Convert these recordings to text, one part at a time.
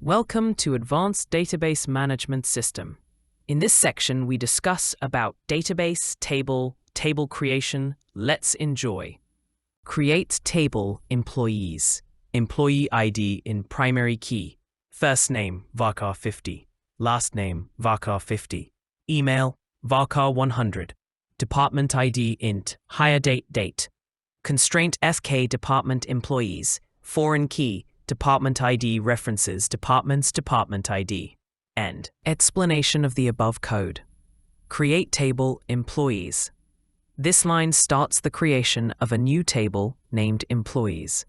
Welcome to Advanced Database Management System. In this section, we discuss about database, table creation. Let's enjoy. Create table employees. Employee ID in primary key. First name, varchar 50. Last name, varchar 50. Email, varchar 100. Department ID int, hire date. Constraint FK department employees. Foreign key, department ID references department ID. End. Explanation of the above code. Create table employees. This line starts the creation of a new table named employees.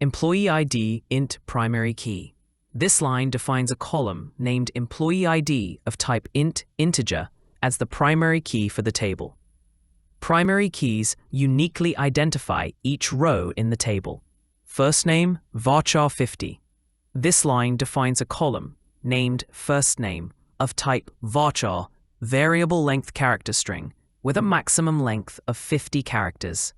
Employee ID int primary key. This line defines a column named employee ID of type int integer as the primary key for the table. Primary keys uniquely identify each row in the table. First name, varchar 50. This line defines a column named first name of type varchar, variable length character string, with a maximum length of 50 characters.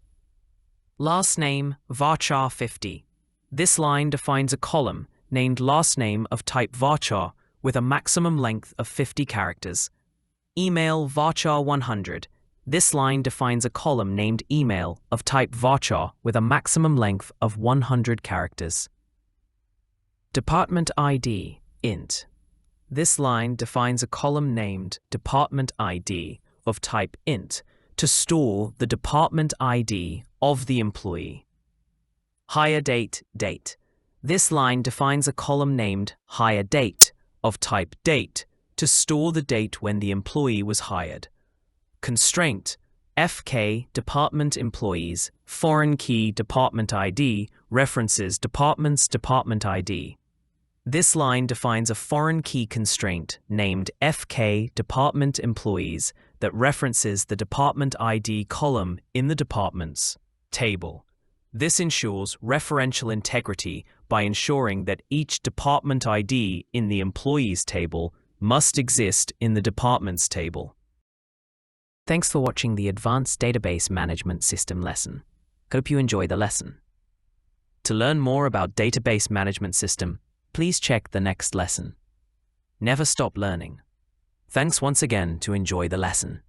Last name, varchar 50. This line defines a column named last name of type varchar, with a maximum length of 50 characters. Email, varchar 100. This line defines a column named email of type varchar with a maximum length of 100 characters. Department ID int. This line defines a column named department ID of type int to store the department ID of the employee. Hire date. This line defines a column named hire date of type date to store the date when the employee was hired. Constraint FK department employees, foreign key department ID references department ID. This line defines a foreign key constraint named FK department employees that references the department ID column in the departments table. This ensures referential integrity by ensuring that each department ID in the employees table must exist in the departments table. Thanks for watching the Advanced Database Management System lesson. Hope you enjoy the lesson. To learn more about Database Management System, please check the next lesson. Never stop learning. Thanks once again to enjoy the lesson.